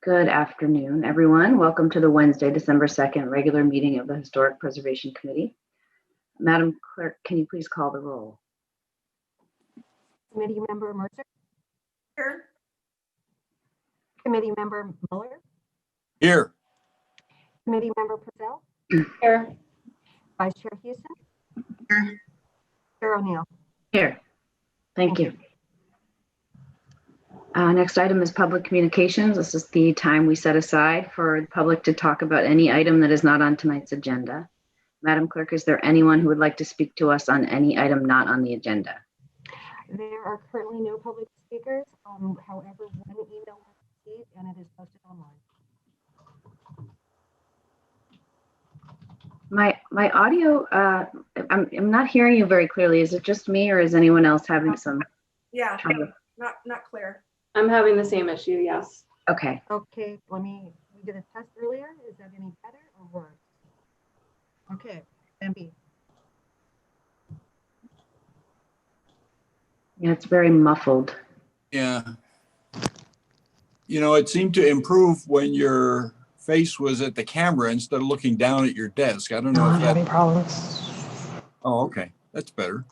Good afternoon, everyone. Welcome to the Wednesday, December 2nd regular meeting of the Historic Preservation Committee. Madam Clerk, can you please call the roll? Committee Member Mercer? Here. Committee Member Mueller? Here. Committee Member Purcell? Here. Vice Chair Houston? Here. Chair O'Neill? Here. Thank you. Next item is public communications. This is the time we set aside for the public to talk about any item that is not on tonight's agenda. Madam Clerk, is there anyone who would like to speak to us on any item not on the agenda? There are currently no public speakers. However, one email was received and it is posted online. My audio, I'm not hearing you very clearly. Is it just me or is anyone else having some Yeah, trouble? not clear. I'm having the same issue, yes. Okay. Okay, we did a test earlier. Is that any better or worse? Okay, MB. Yeah, it's very muffled. Yeah. You know, it seemed to improve when your face was at the camera instead of looking down at your desk. I don't know I'm if having that. problems. Oh, okay. That's better.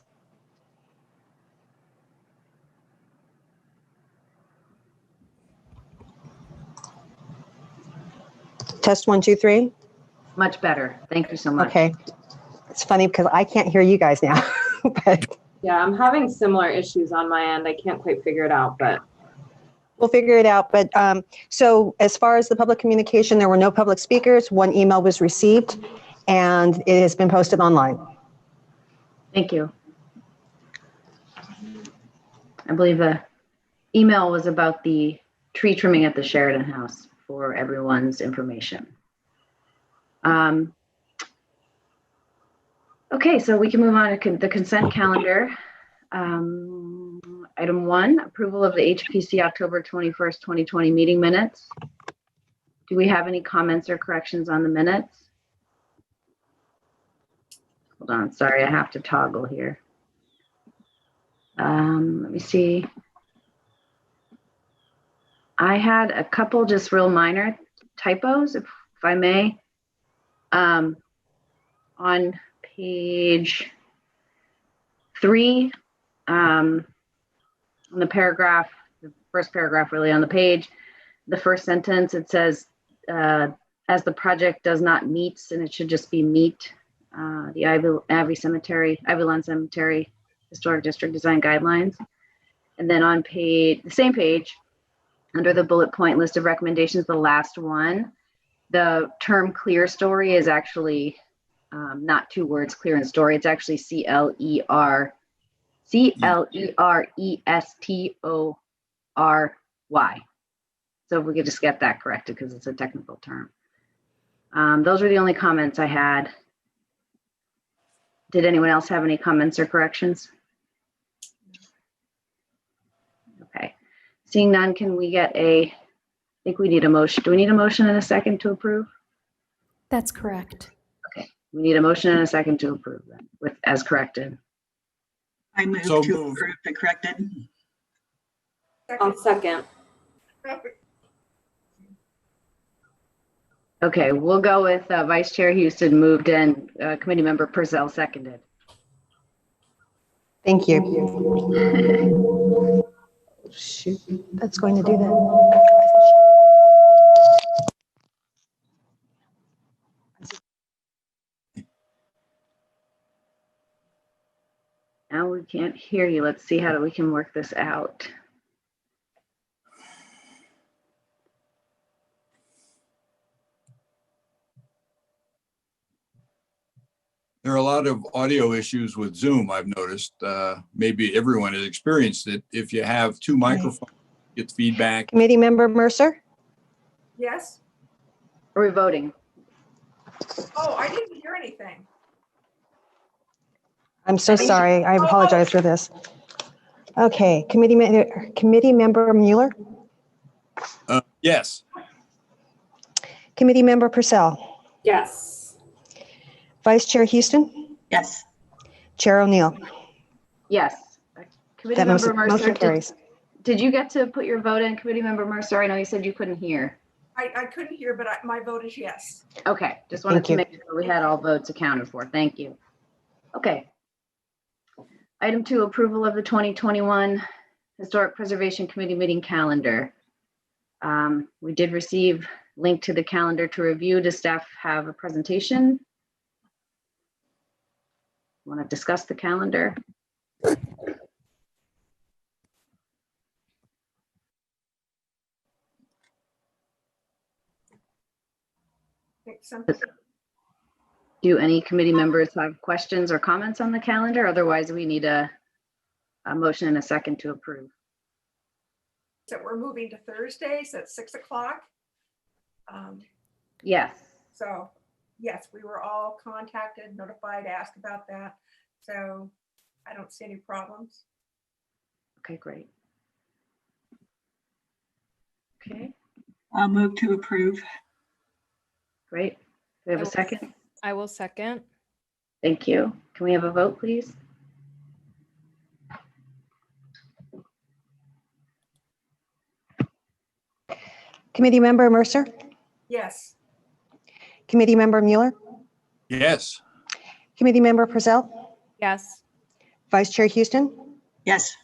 Test 1, 2, 3. Much better. Thank you so much. Okay. It's funny because I can't hear you guys now. But Yeah, I'm having similar issues on my end. I can't quite figure it out, but we'll figure it out. But so as far as the public communication, there were no public speakers. One email was received and it has been posted online. Thank you. I believe the email was about the tree trimming at the Sheridan House for everyone's information. Okay, so we can move on to the consent calendar. Item 1, approval of the HPC October 21st, 2020 meeting minutes. Do we have any comments or corrections on the minutes? Hold on, sorry, I have to toggle here. Let me see. I had a couple just real minor typos, if I may. On page 3, on the paragraph, the first paragraph really on the page, the first sentence, it says, as the project does not meet, and it should just be meet the Avalon Cemetery Historic District Design Guidelines. And then on the same page, under the bullet point list of recommendations, the last one, the term clear story is actually not 2 words, clear and story. It's actually CLERESTORY. So if we could just get that corrected because it's a technical term. Those were the only comments I had. Did anyone else have any comments or corrections? Okay. Seeing none, can we get I think we need a motion. Do we need a motion and a second to approve? That's correct. Okay. We need a motion and a second to approve then, as corrected. I move So to moved. approve the corrected. I'll second. Okay, we'll go with Vice Chair Houston moved and Committee Member Purcell seconded. Thank you. Shoot, that's going to do that. Now we can't hear you. Let's see how we can work this out. There are a lot of audio issues with Zoom, I've noticed. Maybe everyone has experienced it. If you have 2 microphones, it gets feedback. Committee Member Mercer? Yes. Are we voting? Oh, I didn't hear anything. I'm so sorry. I apologize for this. Okay, Committee Member Mueller? Yes. Committee Member Purcell? Yes. Vice Chair Houston? Yes. Chair O'Neill? Yes. Committee That Member motion Mercer, carries. did you get to put your vote in, Committee Member Mercer? I know you said you couldn't hear. I couldn't hear, but my vote is yes. Okay, just wanted Thank to you. make sure we had all votes accounted for. Thank you. Okay. Item 2, approval of the 2021 Historic Preservation Committee meeting calendar. We did receive link to the calendar to review. Does staff have a presentation? Want to discuss the calendar? Think something. Do any committee members have questions or comments on the calendar? Otherwise, we need a motion and a second to approve. That we're moving to Thursdays at 6 o'clock. Yes. So yes, we were all contacted, notified, asked about that. So I don't see any problems. Okay, great. Okay, I'll move to approve. great. Do we have I a will- second? I will second. Thank you. Can we have a vote, please? Committee Member Mercer, Yes. Committee Member Mueller, Yes. Committee Member Purcell, Yes. Vice Chair Houston, Yes.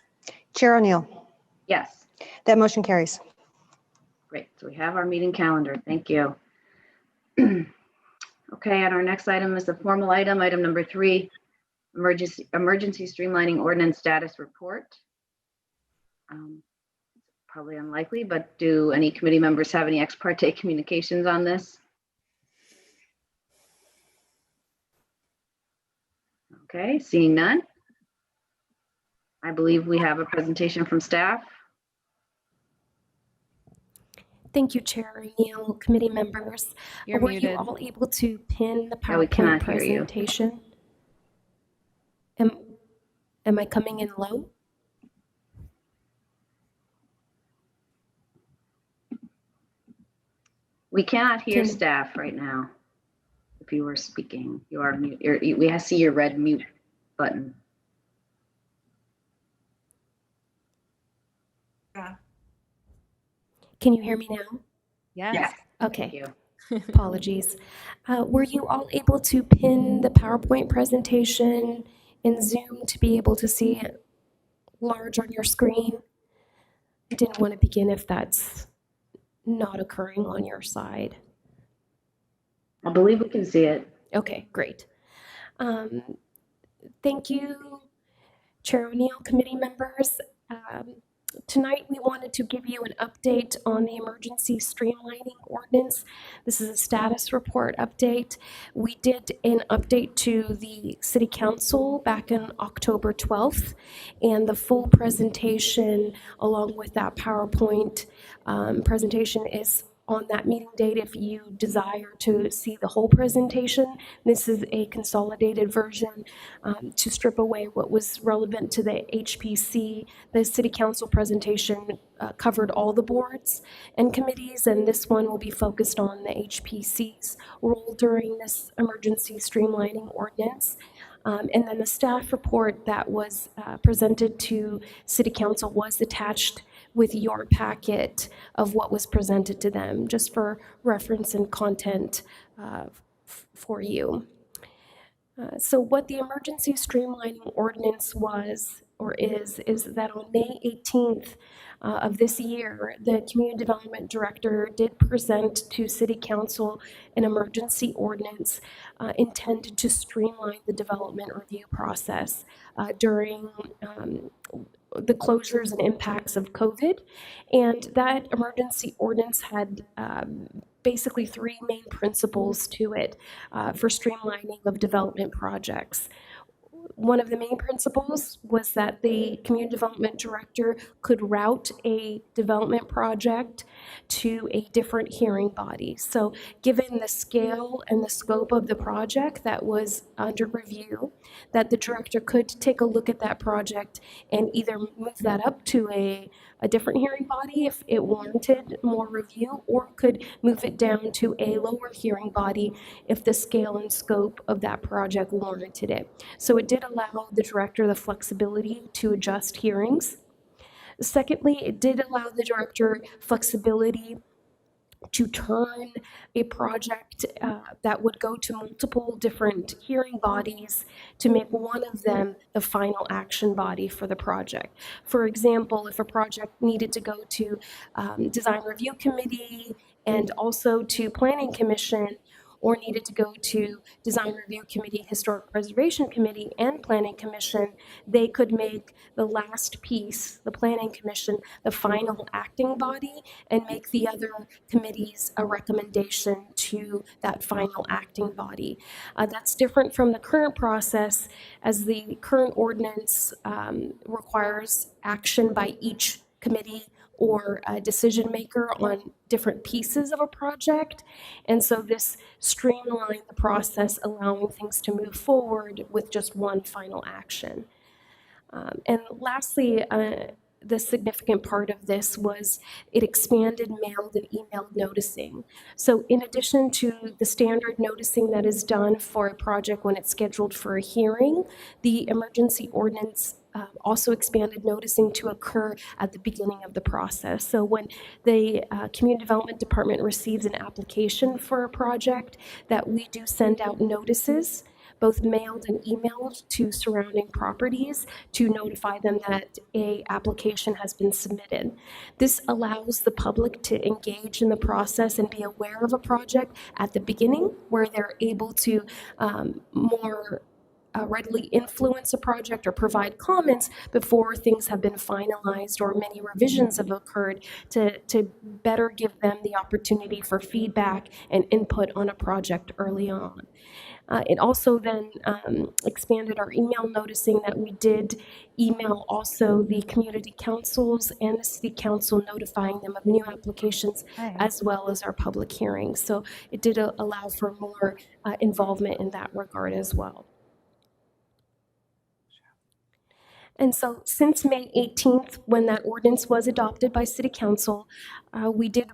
Chair O'Neill. Yes. That motion carries. Great. So we have our meeting calendar. Thank you. Okay, and our next item is the formal item, item number 3, emergency streamlining ordinance status report. Probably unlikely, but do any committee members have any ex parte communications on this? Okay, seeing none. I believe we have a presentation from staff. Thank you, Chair O'Neill, committee members. You're Were muted. you all able to pin the Yeah, we cannot PowerPoint hear you. presentation? Am I coming in low? We cannot hear Can- staff right now. If you were speaking, you are mute. We see your red mute button. Yeah. Can you hear me now? Yes. Thank Okay, you. apologies. Were you all able to pin the PowerPoint presentation in Zoom to be able to see it large on your screen? I didn't want to begin if that's not occurring on your side. I believe we can see it. Okay, great. Thank you, Chair O'Neill, committee members. Tonight, we wanted to give you an update on the emergency streamlining ordinance. This is a status report update. We did an update to the City Council back on October 12th, and the full presentation along with that PowerPoint presentation is on that meeting date if you desire to see the whole presentation. This is a consolidated version to strip away what was relevant to the HPC. The City Council presentation covered all the boards and committees, and this one will be focused on the HPC's role during this emergency streamlining ordinance. And then the staff report that was presented to City Council was attached with your packet of what was presented to them, just for reference and content for you. So what the emergency streamlining ordinance was or is that on May 18th of this year, the Community Development Director did present to City Council an emergency ordinance intended to streamline the development review process during the closures and impacts of COVID. And that emergency ordinance had basically 3 main principles to it for streamlining of development projects. One of the main principles was that the Community Development Director could route a development project to a different hearing body. So given the scale and the scope of the project that was under review, that the director could take a look at that project and either move that up to a different hearing body if it warranted more review, or could move it down to a lower hearing body if the scale and scope of that project warranted it. So it did allow the director the flexibility to adjust hearings. Secondly, it did allow the director flexibility to turn a project that would go to multiple different hearing bodies to make one of them the final action body for the project. For example, if a project needed to go to Design Review Committee and also to Planning Commission, or needed to go to Design Review Committee, Historic Preservation Committee, and Planning Commission, they could make the last piece, the Planning Commission, the final acting body, and make the other committees a recommendation to that final acting body. That's different from the current process, as the current ordinance requires action by each committee or a decision maker on different pieces of a project. And so this streamlined the process, allowing things to move forward with just one final action. And lastly, the significant part of this was it expanded mailed and emailed noticing. So in addition to the standard noticing that is done for a project when it's scheduled for a hearing, the emergency ordinance also expanded noticing to occur at the beginning of the process. So when the Community Development Department receives an application for a project, that we do send out notices, both mailed and emailed, to surrounding properties to notify them that a application has been submitted. This allows the public to engage in the process and be aware of a project at the beginning, where they're able to more readily influence a project or provide comments before things have been finalized or many revisions have occurred, to better give them the opportunity for feedback and input on a project early on. It also then expanded our email noticing, that we did email also the community councils and the city council, notifying them of new applications as well as our public hearings. So it did allow for more involvement in that regard as well. And so since May 18th, when that ordinance was adopted by City Council, we did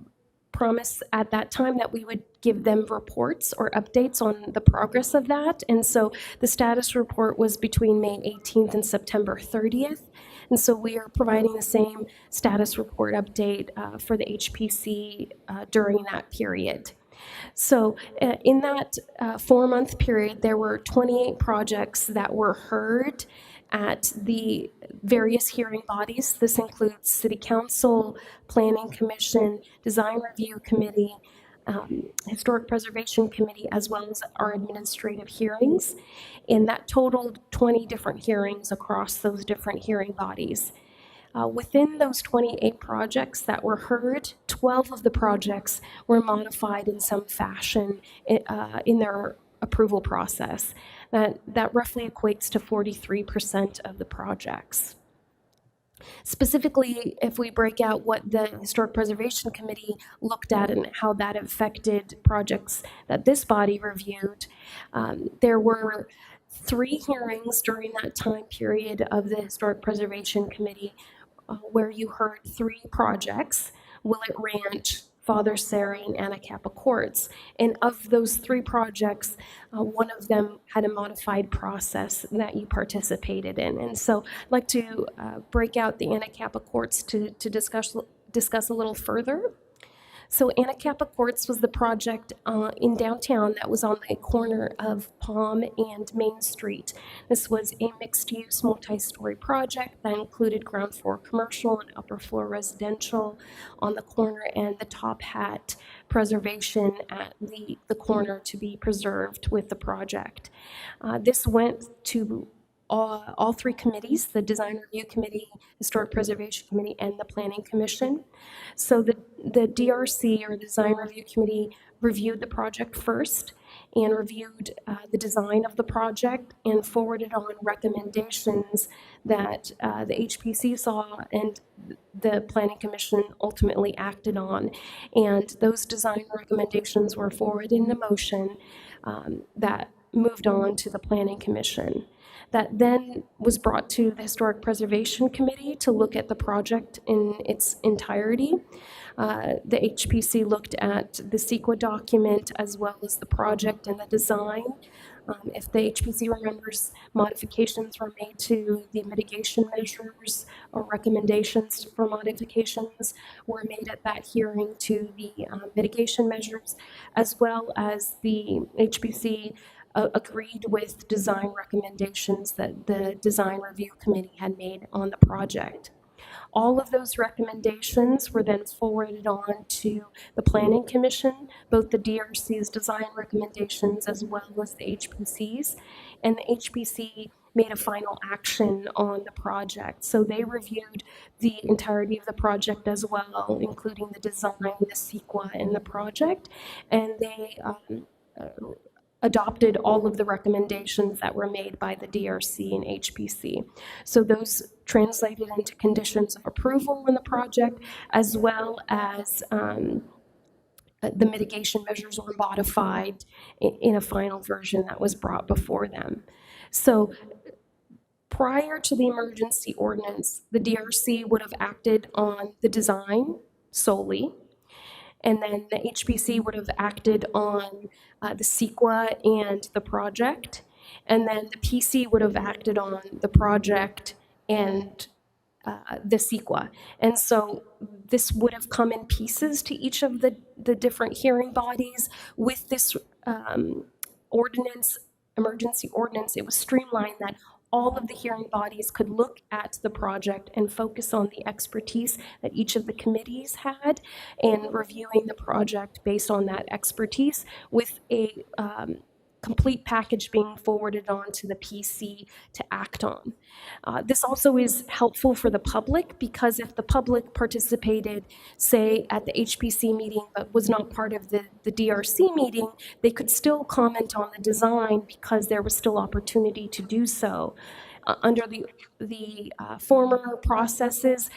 promise at that time that we would give them reports or updates on the progress of that. And so the status report was between May 18th and September 30th. And so we are providing the same status report update for the HPC during that period. So in that 4-month period, there were 28 projects that were heard at the various hearing bodies. This includes City Council, Planning Commission, Design Review Committee, Historic Preservation Committee, as well as our administrative hearings. And that totaled 20 different hearings across those different hearing bodies. Within those 28 projects that were heard, 12 of the projects were modified in some fashion in their approval process. That roughly equates to 43% of the projects. Specifically, if we break out what the Historic Preservation Committee looked at and how that affected projects that this body reviewed, there were 3 hearings during that time period of the Historic Preservation Committee where you heard 3 projects: Willett Ranch, Father Sari, and Anacapa Courts. And of those 3 projects, one of them had a modified process that you participated in. And so I'd like to break out the Anacapa Courts to discuss a little further. So Anacapa Courts was the project in downtown that was on the corner of Palm and Main Street. This was a mixed-use, multi-story project that included ground floor commercial and upper floor residential on the corner, and the top hat preservation at the corner to be preserved with the project. This went to all 3 committees: the Design Review Committee, Historic Preservation Committee, and the Planning Commission. So the DRC, or Design Review Committee, reviewed the project first and reviewed the design of the project and forwarded on recommendations that the HPC saw and the Planning Commission ultimately acted on. And those design recommendations were forwarded in a motion that moved on to the Planning Commission. That then was brought to the Historic Preservation Committee to look at the project in its entirety. The HPC looked at the CEQA document as well as the project and the design. If the HPC remembers, modifications were made to the mitigation measures or recommendations for modifications were made at that hearing to the mitigation measures, as well as the HPC agreed with design recommendations that the design review committee had made on the project. All of those recommendations were then forwarded on to the Planning Commission, both the DRC's design recommendations as well as the HPC's. And the HPC made a final action on the project. So they reviewed the entirety of the project as well, including the design, the CEQA, and the project. And they adopted all of the recommendations that were made by the DRC and HPC. So those translated into conditions of approval in the project, as well as the mitigation measures were modified in a final version that was brought before them. So prior to the emergency ordinance, the DRC would have acted on the design solely, and then the HPC would have acted on the CEQA and the project, and then the PC would have acted on the project and the CEQA. And so this would have come in pieces to each of the different hearing bodies. With this emergency ordinance, it was streamlined that all of the hearing bodies could look at the project and focus on the expertise that each of the committees had and reviewing the project based on that expertise, with a complete package being forwarded on to the PC to act on. This also is helpful for the public, because if the public participated, say, at the HPC meeting but was not part of the DRC meeting, they could still comment on the design because there was still opportunity to do so. Under the former processes,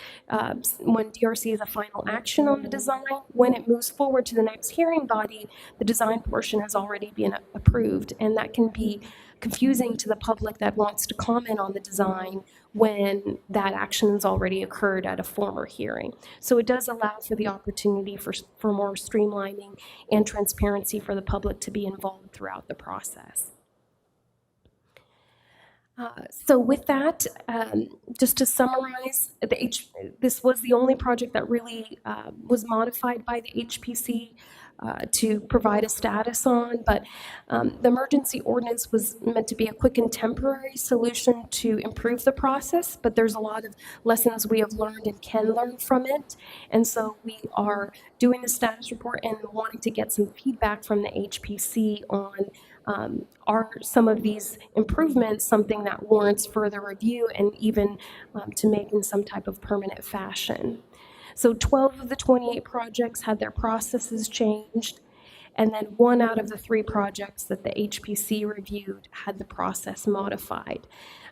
when DRC is a final action on the design, when it moves forward to the next hearing body, the design portion has already been approved, and that can be confusing to the public that wants to comment on the design when that action has already occurred at a former hearing. So it does allow for the opportunity for more streamlining and transparency for the public to be involved throughout the process. So with that, just to summarize, this was the only project that really was modified by the HPC to provide a status on, but the emergency ordinance was meant to be a quick and temporary solution to improve the process, but there's a lot of lessons we have learned and can learn from it. And so we are doing the status report and wanting to get some feedback from the HPC on are some of these improvements something that warrants further review and even to make in some type of permanent fashion. So 12 of the 28 projects had their processes changed, and then 1 out of the 3 projects that the HPC reviewed had the process modified.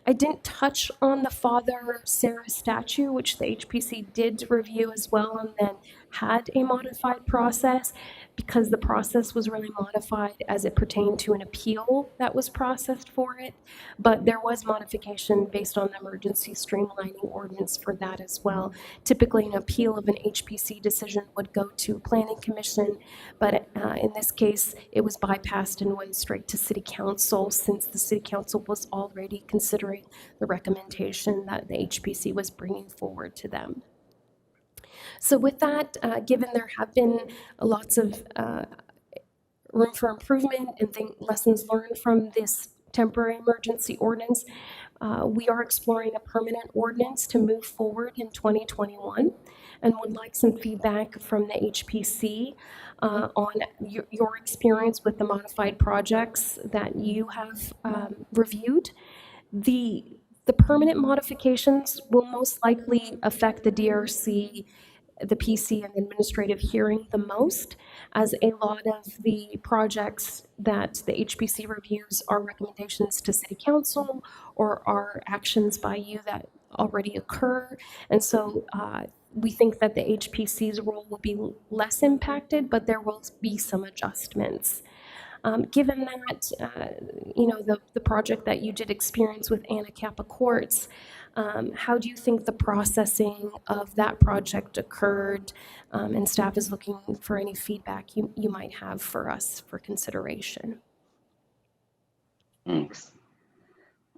I didn't touch on the Father Sarah statue, which the HPC did review as well and then had a modified process, because the process was really modified as it pertained to an appeal that was processed for it. But there was modification based on the emergency streamlining ordinance for that as well. Typically, an appeal of an HPC decision would go to Planning Commission, but in this case, it was bypassed and went straight to City Council, since the City Council was already considering the recommendation that the HPC was bringing forward to them. So with that, given there have been lots of room for improvement and lessons learned from this temporary emergency ordinance, we are exploring a permanent ordinance to move forward in 2021, and would like some feedback from the HPC on your experience with the modified projects that you have reviewed. The permanent modifications will most likely affect the DRC, the PC, and administrative hearing the most, as a lot of the projects that the HPC reviews are recommendations to City Council or are actions by you that already occur. And so we think that the HPC's role will be less impacted, but there will be some adjustments. Given that, the project that you did experience with Anacapa Courts, How do you think the processing of that project occurred? And staff is looking for any feedback you might have for us for consideration. Thanks.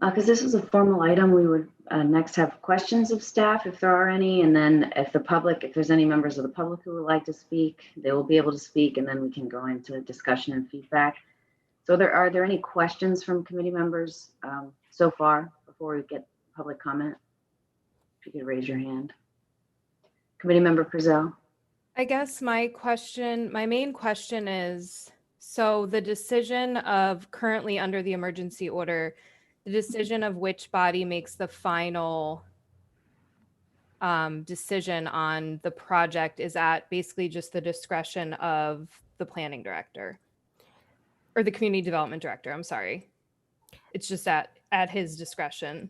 Because this is a formal item, we would next have questions of staff if there are any, and then if there's any members of the public who would like to speak, they will be able to speak, and then we can go into discussion and feedback. So are there any questions from committee members so far before we get public comment? If you could raise your hand. Committee member Purcell. I guess my main question is, so the decision of currently under the emergency order, the decision of which body makes the final decision on the project is at basically just the discretion of the planning director or the community development director. I'm sorry. It's just at his discretion.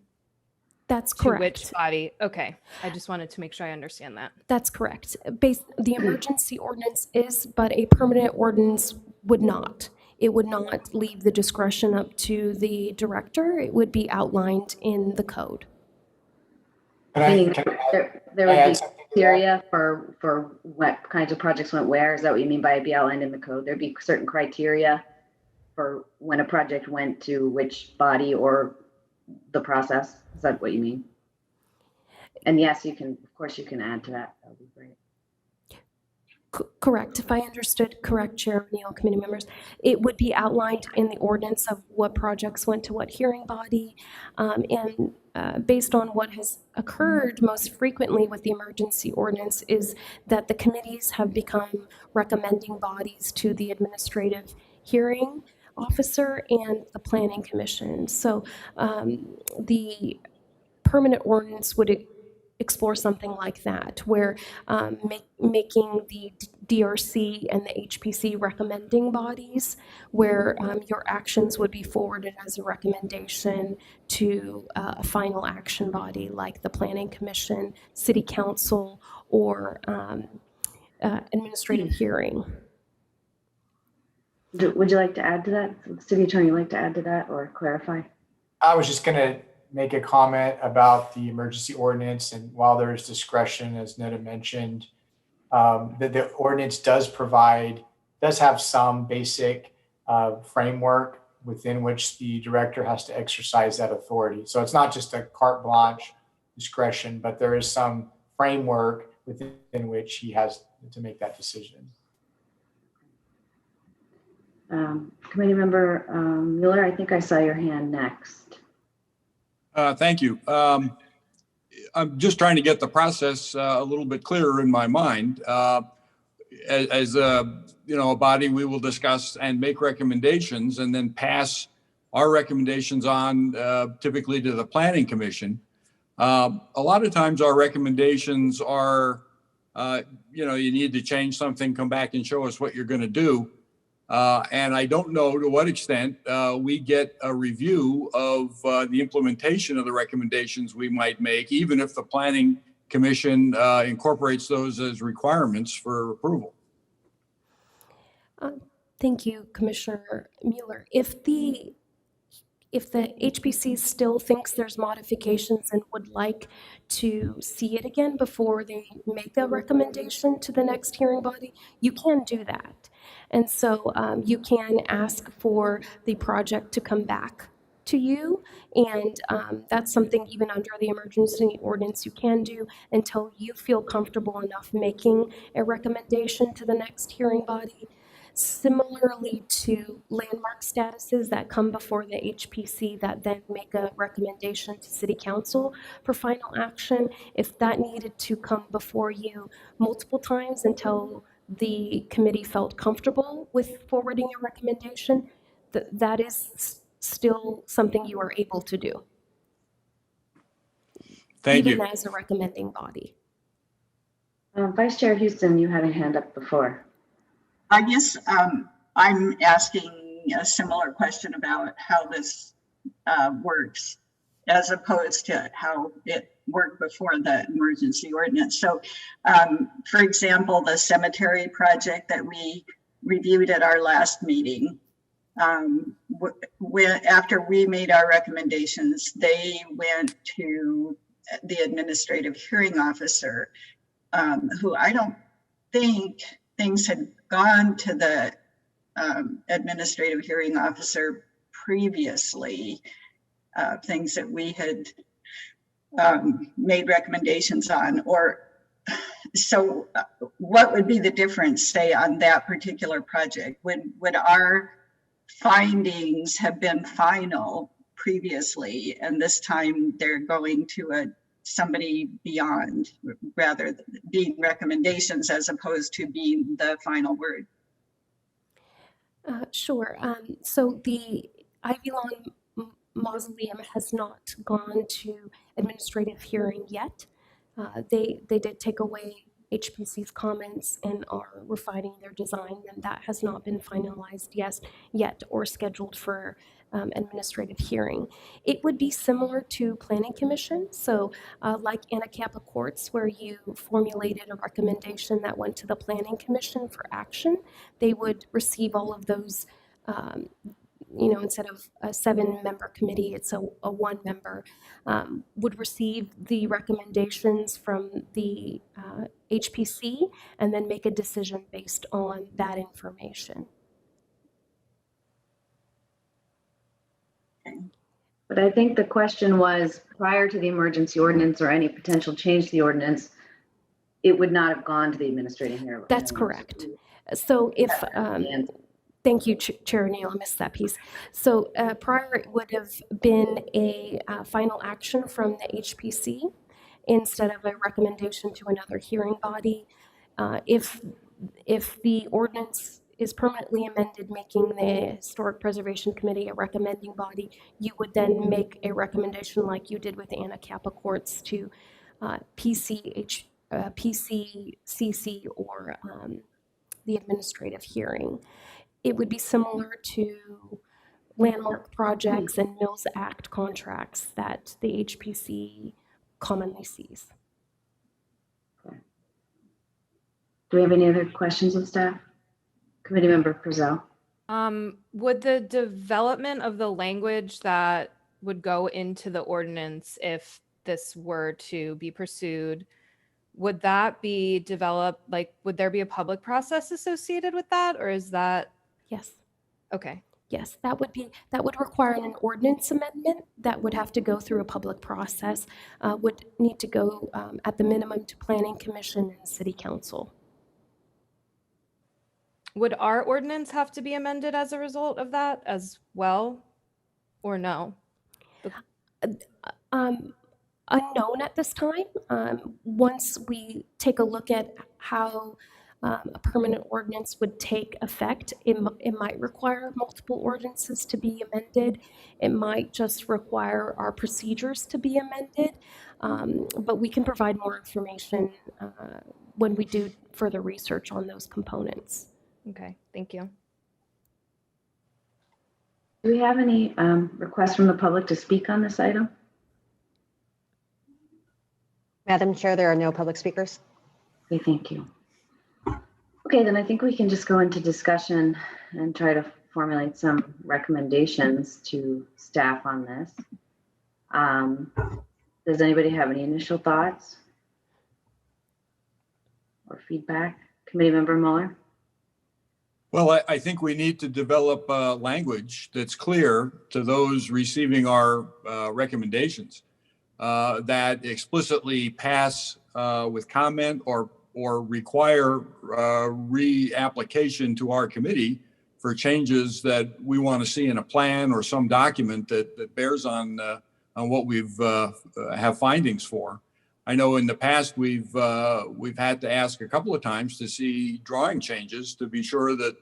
That's To correct. which body? Okay. I just wanted to make sure I understand that. That's correct. The emergency ordinance is, but a permanent ordinance would not. It would not leave the discretion up to the director. It would be outlined in the code. Meaning there would add be something to that? criteria for what kinds of projects went where? Is that what you mean by it be outlined in the code? There'd be certain criteria for when a project went to which body or the process? Is that what you mean? And yes, you can, of course, you can add to that. That would be great. Correct. If I understood correct, Chair O'Neill, committee members, it would be outlined in the ordinance of what projects went to what hearing body. And based on what has occurred most frequently with the emergency ordinance is that the committees have become recommending bodies to the administrative hearing officer and the planning commission. So the permanent ordinance would explore something like that, where making the DRC and the HPC recommending bodies, where your actions would be forwarded as a recommendation to a final action body like the Planning Commission, City Council, or administrative hearing. Would you like to add to that? City Attorney, like to add to that or clarify? I was just going to make a comment about the emergency ordinance, and while there is discretion, as Netta mentioned, the ordinance does have some basic framework within which the director has to exercise that authority. So it's not just a carte blanche discretion, but there is some framework within which he has to make that decision. Committee member Mueller, I think I saw your hand next. Thank you. I'm just trying to get the process a little bit clearer in my mind. As a body, we will discuss and make recommendations and then pass our recommendations on typically to the Planning Commission. A lot of times our recommendations are, you need to change something, come back and show us what you're going to do. And I don't know to what extent we get a review of the implementation of the recommendations we might make, even if the Planning Commission incorporates those as requirements for approval. Thank you, Commissioner Mueller. If the HPC still thinks there's modifications and would like to see it again before they make a recommendation to the next hearing body, you can do that. And so you can ask for the project to come back to you. And that's something even under the emergency ordinance you can do until you feel comfortable enough making a recommendation to the next hearing body. Similarly to landmark statuses that come before the HPC that then make a recommendation to City Council for final action, if that needed to come before you multiple times until the committee felt comfortable with forwarding a recommendation, that is still something you are able to do. Thank you. Even as a recommending body. Vice Chair Houston, you had a hand up before. I guess I'm asking a similar question about how this works as opposed to how it worked before the emergency ordinance. So, for example, the cemetery project that we reviewed at our last meeting, after we made our recommendations, they went to the administrative hearing officer, who I don't think things had gone to the administrative hearing officer previously, things that we had made recommendations on, or so what would be the difference, say, on that particular project? Would our findings have been final previously, and this time they're going to somebody beyond, rather than being recommendations as opposed to being the final word? Sure. So the Ivy Lawn Mausoleum has not gone to administrative hearing yet. They did take away HPC's comments and are refining their design, and that has not been finalized yet or scheduled for administrative hearing. It would be similar to Planning Commission, so like Anacapa Courts, where you formulated a recommendation that went to the Planning Commission for action. They would receive all of those, instead of a 7-member committee, it's a 1-member, would receive the recommendations from the HPC and then make a decision based on that information. But I think the question was, prior to the emergency ordinance or any potential change to the ordinance, it would not have gone to the administrative hearing. That's correct. So if, thank you, Chair Neal, I missed that piece. So prior, it would have been a final action from the HPC instead of a recommendation to another hearing body. If the ordinance is permanently amended, making the Historic Preservation Committee a recommending body, you would then make a recommendation like you did with the Anacapa Courts to PCCC or the administrative hearing. It would be similar to landmark projects and Mills Act contracts that the HPC commonly sees. Do we have any other questions of staff? Committee Member Frizzell. Would the development of the language that would go into the ordinance, if this were to be pursued, would that be developed, would there be a public process associated with that, or is that? Yes. Okay. Yes, that would require an ordinance amendment that would have to go through a public process, would need to go at the minimum to Planning Commission and City Council. Would our ordinance have to be amended as a result of that as well, or no? Unknown at this time. Once we take a look at how a permanent ordinance would take effect, it might require multiple ordinances to be amended. It might just require our procedures to be amended, but we can provide more information when we do further research on those components. Okay, thank you. Do we have any requests from the public to speak on this item? Madam Chair, there are no public speakers. Okay, thank you. Okay, then I think we can just go into discussion and try to formulate some recommendations to staff on this. Does anybody have any initial thoughts or feedback? Committee Member Mueller? Well, I think we need to develop language that's clear to those receiving our recommendations that explicitly pass with comment or require reapplication to our committee for changes that we want to see in a plan or some document that bears on what we've have findings for. I know in the past we've had to ask a couple of times to see drawing changes to be sure that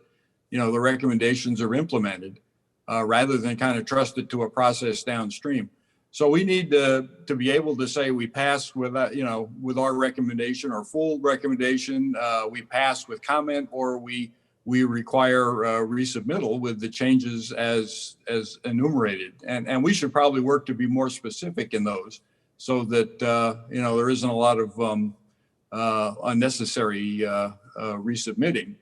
the recommendations are implemented rather than kind of trust it to a process downstream. So we need to be able to say we pass with with our recommendation or full recommendation, we pass with comment, or we require resubmittal with the changes as enumerated. And we should probably work to be more specific in those so that there isn't a lot of unnecessary resubmitting.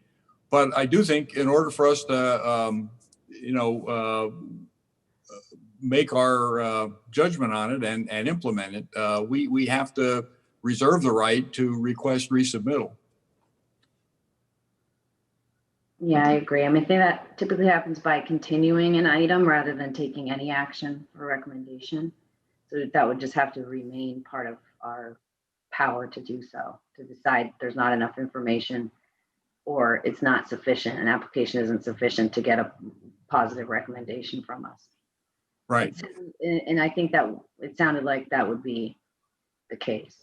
But I do think in order for us to make our judgment on it and implement it, we have to reserve the right to request resubmittal. Yeah, I agree. I mean, I think that typically happens by continuing an item rather than taking any action or recommendation. So that would just have to remain part of our power to do so, to decide there's not enough information or it's not sufficient, an application isn't sufficient to get a positive recommendation from us. Right. And I think that it sounded like that would be the case.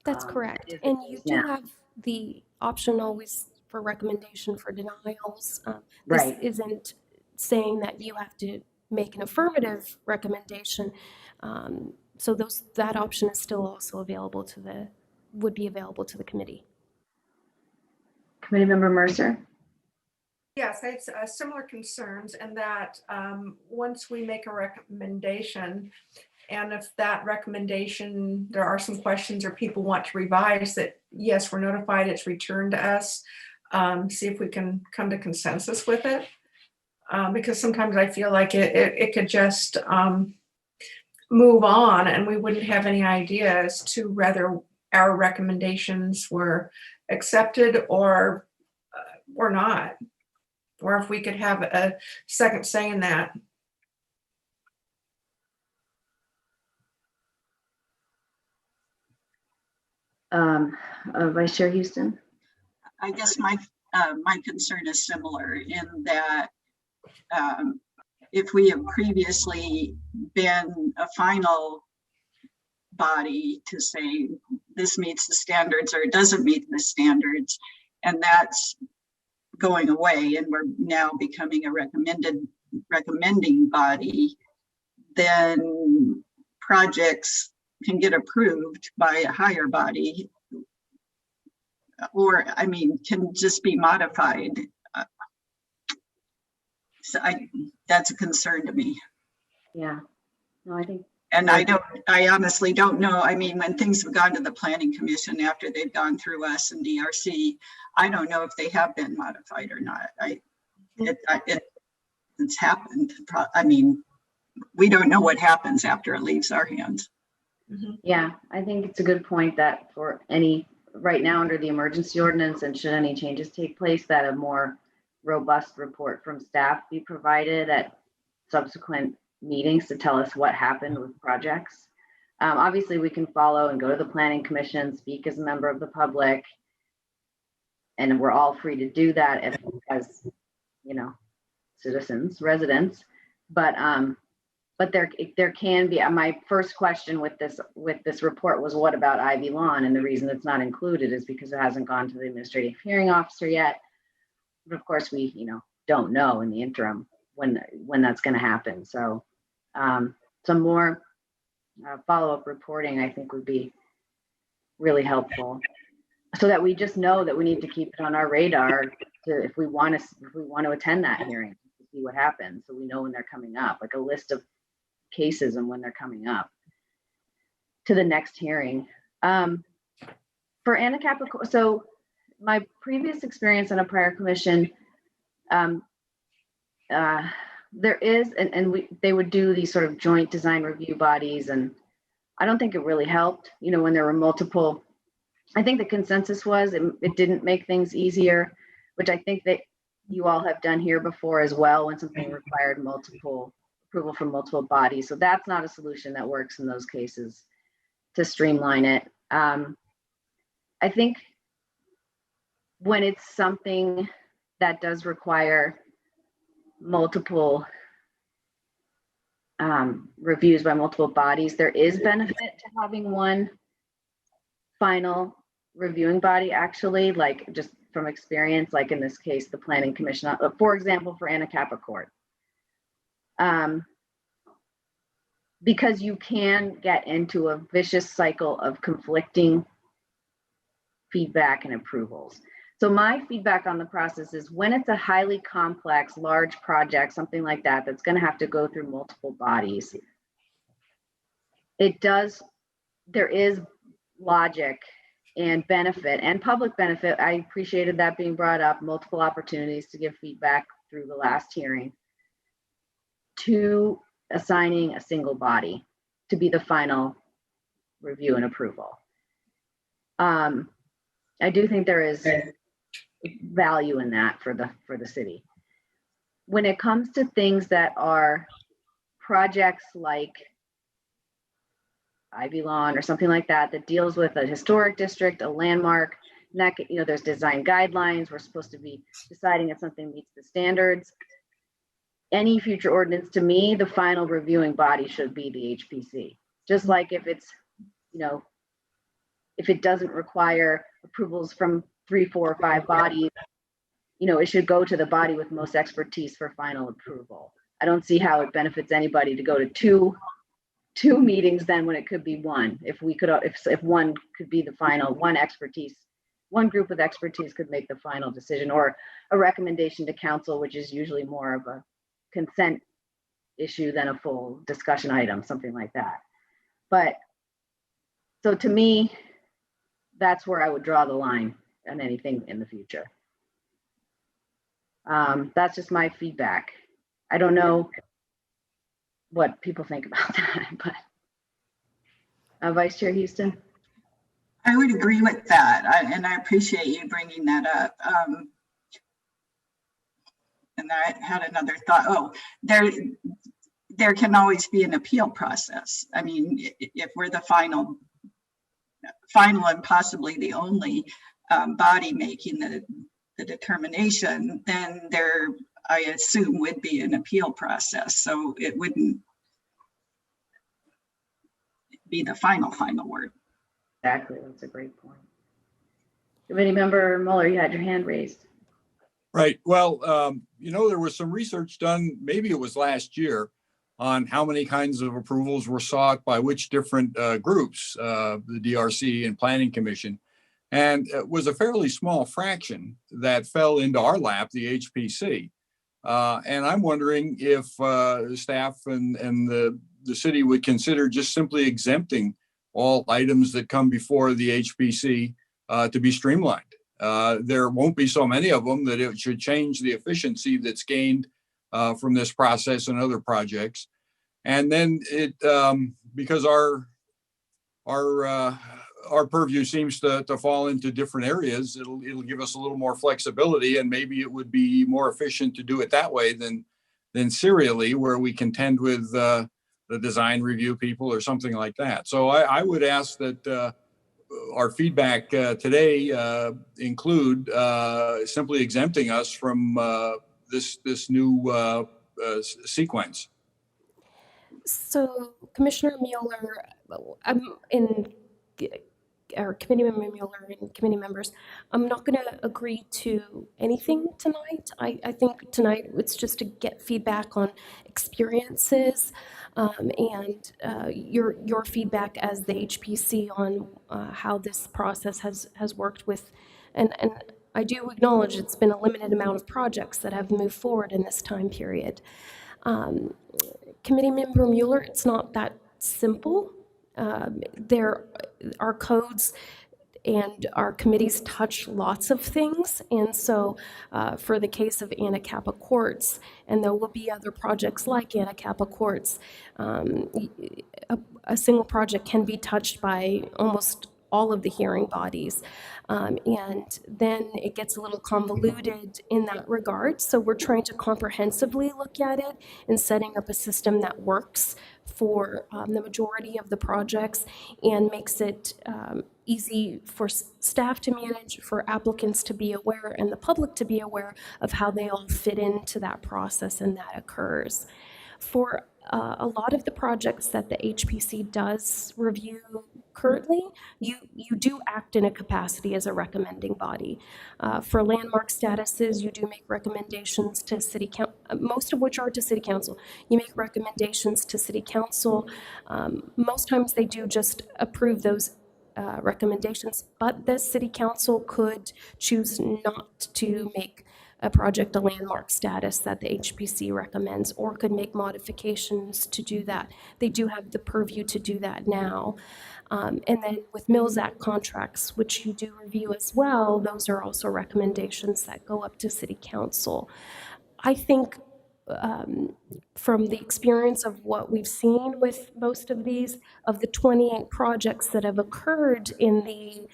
That's correct. Is the And you case do now. have the option always for recommendation for denials. Right. This isn't saying that you have to make an affirmative recommendation. So that option is still also available would be available to the committee. Committee Member Mercer? Yes, I have similar concerns, and that once we make a recommendation, and if that recommendation, there are some questions or people want to revise that, yes, we're notified, it's returned to us, see if we can come to consensus with it. Because sometimes I feel like it could just move on and we wouldn't have any idea as to whether our recommendations were accepted or not, or if we could have a second say in that. Vice Chair Houston? I guess my concern is similar in that if we have previously been a final body to say this meets the standards or it doesn't meet the standards, and that's going away and we're now becoming a recommending body, then projects can get approved by a higher body, or I mean, can just be modified. So that's a concern to me. Yeah, no, I think. And I honestly don't know. I mean, when things have gone to the Planning Commission after they've gone through us and DRC, I don't know if they have been modified or not. It's happened. I mean, we don't know what happens after it leaves our hands. Yeah, I think it's a good point that for right now under the emergency ordinance, and should any changes take place, that a more robust report from staff be provided at subsequent meetings to tell us what happened with projects. Obviously, we can follow and go to the Planning Commission, speak as a member of the public, and we're all free to do that as citizens, residents. But there can be. My first question with this report was, what about Ivy Lawn? And the reason it's not included is because it hasn't gone to the administrative hearing officer yet. But of course, we don't know in the interim when that's going to happen. So some more follow-up reporting, I think, would be really helpful, so that we just know that we need to keep it on our radar if we want to attend that hearing to see what happens, so we know when they're coming up, like a list of cases and when they're coming up to the next hearing. For Anacapa, so my previous experience on a prior commission, there is, and they would do these sort of joint design review bodies, and I don't think it really helped, when there were multiple. I think the consensus was it didn't make things easier, which I think that you all have done here before as well, when something required multiple approval from multiple bodies. So that's not a solution that works in those cases to streamline it. I think when it's something that does require multiple reviews by multiple bodies, there is benefit to having one final reviewing body, actually, like just from experience, like in this case, the Planning Commission, for example, for Anacapa Court. Because you can get into a vicious cycle of conflicting feedback and approvals. So my feedback on the process is, when it's a highly complex, large project, something like that, that's going to have to go through multiple bodies, there is logic and benefit and public benefit. I appreciated that being brought up, multiple opportunities to give feedback through the last hearing, to assigning a single body to be the final review and approval. I do think there is value in that for the city. When it comes to things that are projects like Ivy Lawn or something like that, that deals with a historic district, a landmark, and that, you know, there's design guidelines, we're supposed to be deciding if something meets the standards. Any future ordinance, to me, the final reviewing body should be the HPC. Just like if it's, you know, if it doesn't require approvals from 3, 4, or 5 bodies, you know, it should go to the body with most expertise for final approval. I don't see how it benefits anybody to go to two meetings then when it could be one. If we could, if one could be the final, one group with expertise could make the final decision, or a recommendation to council, which is usually more of a consent issue than a full discussion item, something like that. But so to me, that's where I would draw the line on anything in the future. That's just my feedback. I don't know what people think about that, but Vice Chair Houston? I would agree with that, and I appreciate you bringing that up. And I had another thought. Oh, there can always be an appeal process. I mean, if we're the final and possibly the only body making the determination, then there, I assume, would be an appeal process. So it wouldn't be the final word. Exactly, that's a great point. Committee Member Mueller, you had your hand raised. Right. Well, you know, there was some research done, maybe it was last year, on how many kinds of approvals were sought by which different groups, the DRC and Planning Commission. And it was a fairly small fraction that fell into our lap, the HPC. And I'm wondering if staff and the city would consider just simply exempting all items that come before the HPC to be streamlined. There won't be so many of them that it should change the efficiency that's gained from this process and other projects. And then it, because our purview seems to fall into different areas, it'll give us a little more flexibility, and maybe it would be more efficient to do it that way than serially, where we contend with the design review people or something like that. So I would ask that our feedback today include simply exempting us from this new sequence. So Commissioner Mueller, our committee member Mueller and committee members, I'm not going to agree to anything tonight. I think tonight it's just to get feedback on experiences and your feedback as the HPC on how this process has worked with, and I do acknowledge it's been a limited amount of projects that have moved forward in this time period. Committee member Mueller, it's not that simple. There are codes and our committees touch lots of things. And so for the case of Anacapa Courts, and there will be other projects like Anacapa Courts, a single project can be touched by almost all of the hearing bodies. And then it gets a little convoluted in that regard. So we're trying to comprehensively look at it and setting up a system that works for the majority of the projects and makes it easy for staff to manage, for applicants to be aware, and the public to be aware of how they all fit into that process and that occurs. For a lot of the projects that the HPC does review currently, you do act in a capacity as a recommending body. For landmark statuses, you do make recommendations to city council, most of which are to city council. You make recommendations to city council. Most times they do just approve those recommendations, but the city council could choose not to make a project a landmark status that the HPC recommends, or could make modifications to do that. They do have the purview to do that now. And then with Mills Act contracts, which you do review as well, those are also recommendations that go up to City Council. I think from the experience of what we've seen with most of these, of the 28 projects that have occurred in the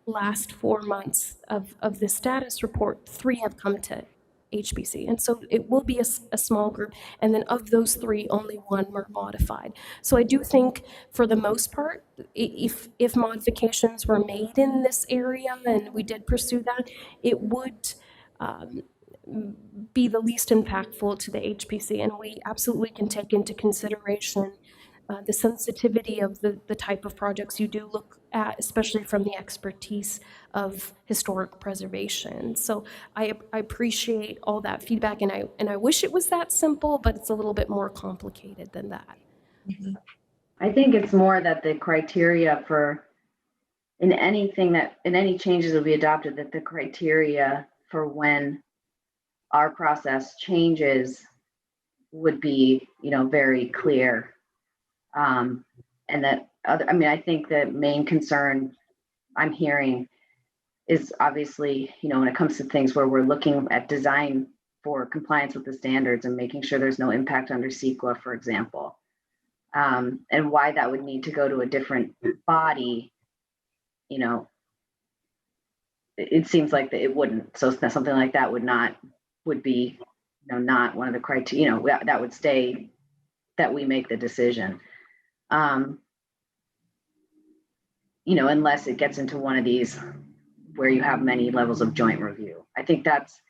last 4 months of the status report, 3 have come to HBC. And so it will be a small group. And then of those 3, only 1 were modified. So I do think for the most part, if modifications were made in this area and we did pursue that, it would be the least impactful to the HPC. And we absolutely can take into consideration the sensitivity of the type of projects you do look at, especially from the expertise of historic preservation. So I appreciate all that feedback, and I wish it was that simple, but it's a little bit more complicated than that. I think it's more that the criteria for in any changes that will be adopted, that the criteria for when our process changes would be, very clear. And that I think the main concern I'm hearing is obviously, when it comes to things where we're looking at design for compliance with the standards and making sure there's no impact under CEQA, for example, and why that would need to go to a different body, it seems like that it wouldn't. So something like that would be, not one of the criteria, that would stay, that we make the decision. Unless it gets into one of these where you have many levels of joint review. I think that's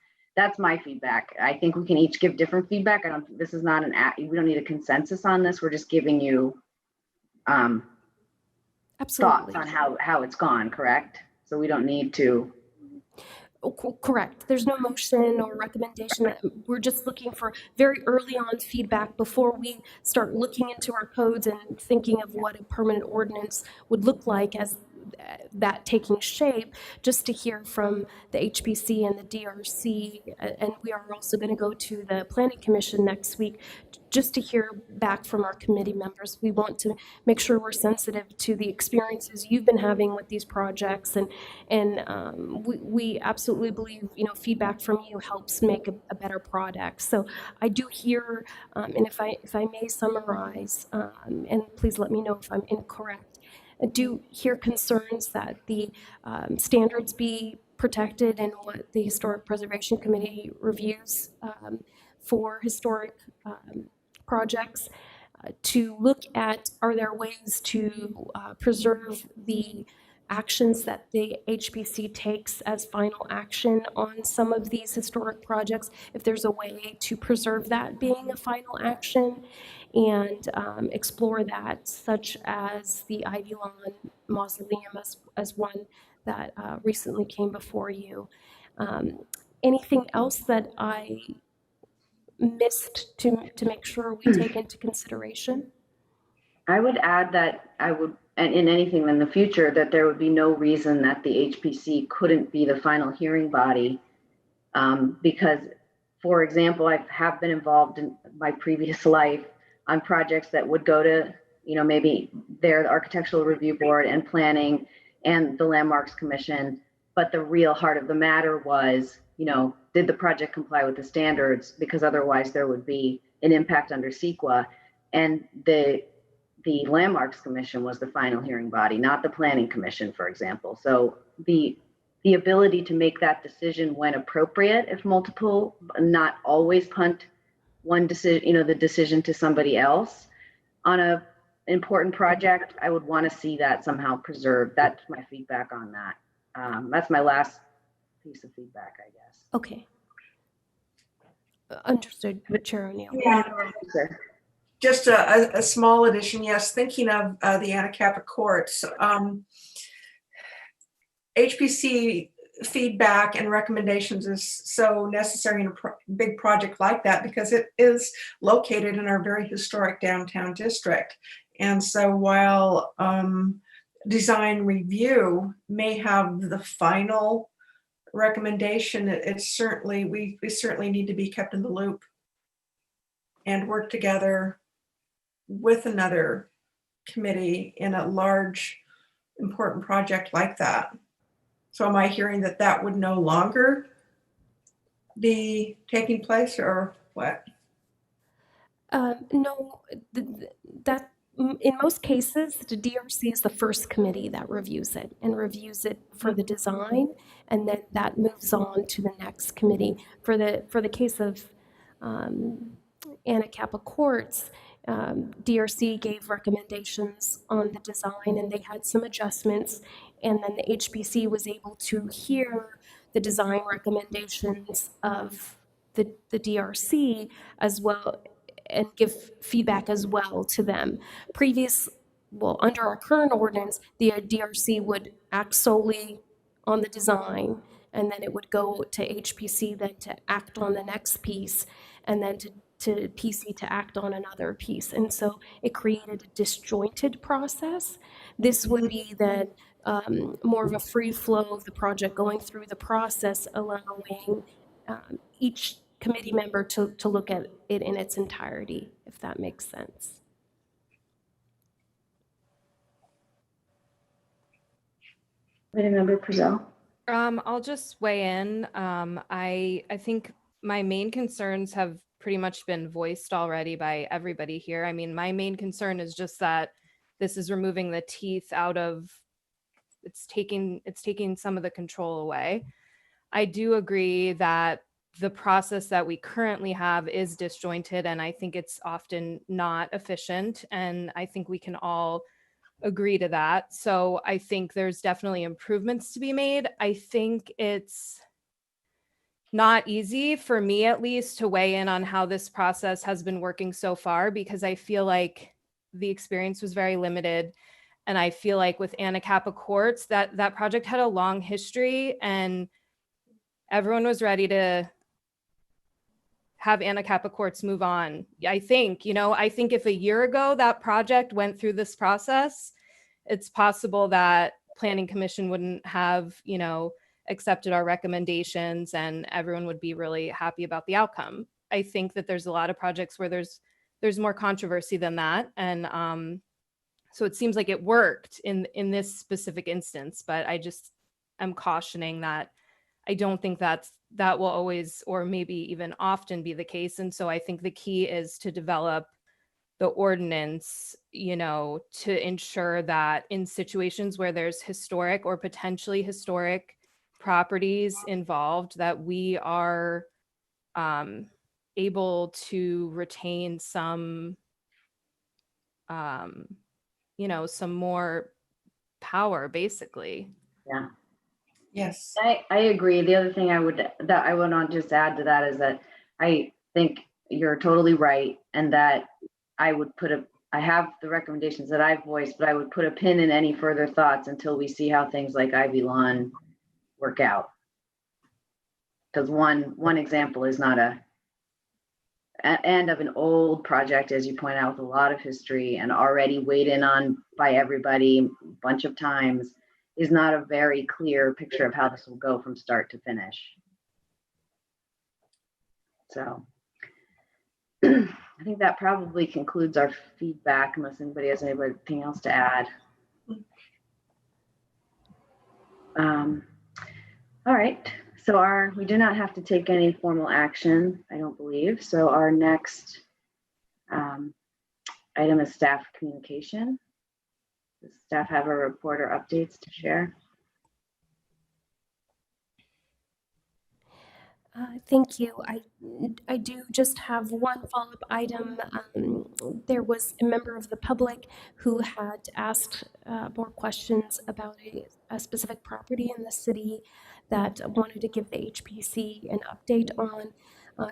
my feedback. I think we can each give different feedback. This is not we don't need a consensus on this. We're just giving you thoughts on how it's gone, correct? So we don't need to. Correct. There's no motion or recommendation. We're just looking for very early on feedback before we start looking into our codes and thinking of what a permanent ordinance would look like as that taking shape, just to hear from the HBC and the DRC. And we are also going to go to the Planning Commission next week just to hear back from our committee members. We want to make sure we're sensitive to the experiences you've been having with these projects, and we absolutely believe feedback from you helps make a better product. So I do hear, and if I may summarize, and please let me know if I'm incorrect, I do hear concerns that the standards be protected and what the Historic Preservation Committee reviews for historic projects, to look at, are there ways to preserve the actions that the HPC takes as final action on some of these historic projects, if there's a way to preserve that being a final action, and explore that, such as the Ivy Lawn Mausoleum as one that recently came before you. Anything else that I missed to make sure we take into consideration? I would add that in anything in the future, that there would be no reason that the HPC couldn't be the final hearing body, because, for example, I have been involved in my previous life on projects that would go to, maybe the Architectural Review Board and Planning and the Landmarks Commission, but the real heart of the matter was, did the project comply with the standards? Because otherwise there would be an impact under CEQA, and the Landmarks Commission was the final hearing body, not the Planning Commission, for example. So the ability to make that decision when appropriate, if multiple, not always punt one decision, the decision to somebody else on a important project, I would want to see that somehow preserved. That's my feedback on that. That's my last piece of feedback, I guess. Okay. Understood, Chair O'Neill. Yeah. Just a small addition, yes, thinking of the Anacapa courts, HPC feedback and recommendations is so necessary in a big project like that, because it is located in our very historic downtown district. And so while design review may have the final recommendation, we certainly need to be kept in the loop and work together with another committee in a large, important project like that. So am I hearing that would no longer be taking place, or what? No, that in most cases, the DRC is the first committee that reviews it and reviews it for the design, and then that moves on to the next committee. For the case of Anacapa Courts, DRC gave recommendations on the design, and they had some adjustments, and then the HPC was able to hear the design recommendations of the DRC as well, and give feedback as well to them. Under our current ordinance, the DRC would act solely on the design, and then it would go to HPC then to act on the next piece, and then to PC to act on another piece. And so it created a disjointed process. This would be then more of a free flow of the project going through the process, allowing each committee member to look at it in its entirety, if that makes sense. Committee Member Purcell. I'll just weigh in. I think my main concerns have pretty much been voiced already by everybody here. I mean, my main concern is just that this is removing the teeth out of, it's taking some of the control away. I do agree that the process that we currently have is disjointed, and I think it's often not efficient, and I think we can all agree to that. So I think there's definitely improvements to be made. I think it's not easy for me, at least, to weigh in on how this process has been working so far, because I feel like the experience was very limited. And I feel like with Anacapa Courts, that project had a long history, and everyone was ready to have Anacapa Courts move on. I think if a year ago that project went through this process, it's possible that Planning Commission wouldn't have, accepted our recommendations, and everyone would be really happy about the outcome. I think that there's a lot of projects where there's more controversy than that. And so it seems like it worked in this specific instance, but I just am cautioning that I don't think that will always, or maybe even often, be the case. And so I think the key is to develop the ordinance, to ensure that in situations where there's historic or potentially historic properties involved, that we are able to retain some, some more power, basically. Yeah. Yes. I agree. The other thing I would not just add to that is that I think you're totally right, and that I have the recommendations that I've voiced, but I would put a pin in any further thoughts until we see how things like Ivy Lawn work out. Because one example is not end of an old project, as you point out, with a lot of history and already weighed in on by everybody a bunch of times, is not a very clear picture of how this will go from start to finish. So I think that probably concludes our feedback, unless anybody has anything else to add. All right, so we do not have to take any formal action, I don't believe. So our next item is staff communication. Does staff have a report or updates to share? Thank you. I do just have one follow-up item. There was a member of the public who had asked more questions about a specific property in the city that wanted to give the HPC an update on.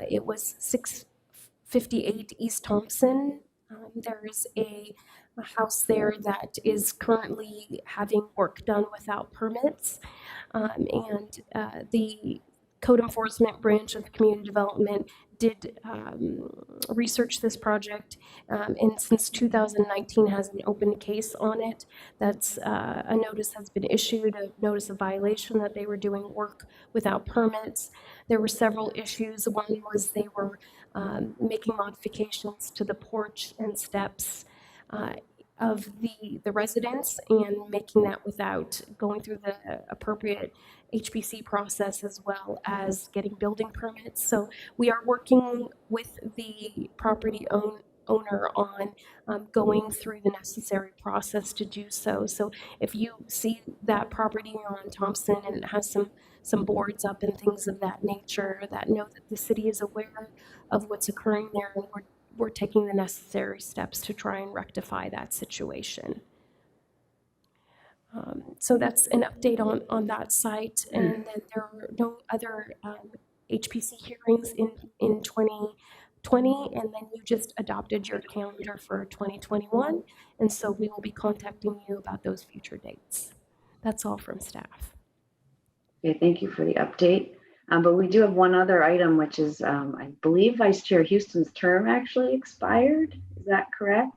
It was 658 East Thompson. There is a house there that is currently having work done without permits, and the Code Enforcement Branch of Community Development did research this project, and since 2019 has an open case on it. That's a notice has been issued, a notice of violation that they were doing work without permits. There were several issues. One was they were making modifications to the porch and steps of the residents and making that without going through the appropriate HPC process as well as getting building permits. So we are working with the property owner on going through the necessary process to do so. So if you see that property on Thompson and it has some boards up and things of that nature, that know that the city is aware of what's occurring there, and we're taking the necessary steps to try and rectify that situation. So that's an update on that site, and then there are no other HPC hearings in 2020, and then you just adopted your calendar for 2021, and so we will be contacting you about those future dates. That's all from staff. Okay, thank you for the update. But we do have one other item, which is, I believe Vice Chair Houston's term actually expired. Is that correct?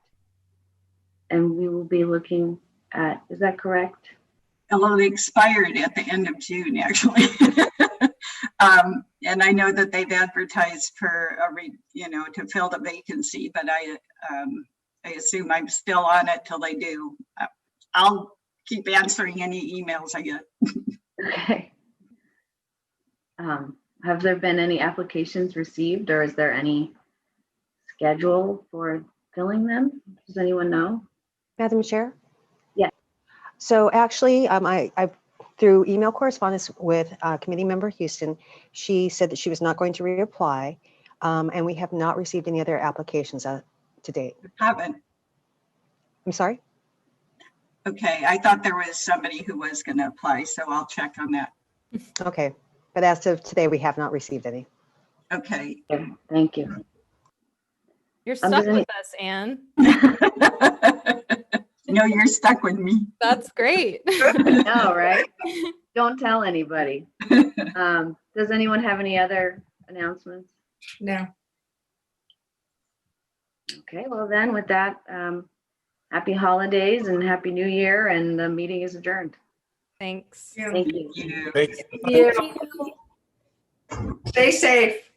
And we will be looking at, is that correct? Although they expired at the end of June, actually. And I know that they've advertised for to fill the vacancy, but I assume I'm still on it till they do. I'll keep answering any emails I get. Okay. Have there been any applications received, or is there any schedule for filling them? Does anyone know? Madam Chair? Yes. So actually, I through email correspondence with committee member Houston, she said that she was not going to reapply, and we have not received any other applications to date. Haven't. I'm sorry? Okay, I thought there was somebody who was going to apply, so I'll check on that. Okay, but as of today, we have not received any. Okay. Okay, thank you. You're stuck does any- with us, Anne. No, you're stuck with me. That's great. No, right? Don't tell anybody. Does anyone have any other announcements? No. Okay, well then with that, happy holidays and happy new year, and the meeting is adjourned. Thanks. Yeah. Thank you. Thanks. Yeah. Thank you. Stay safe.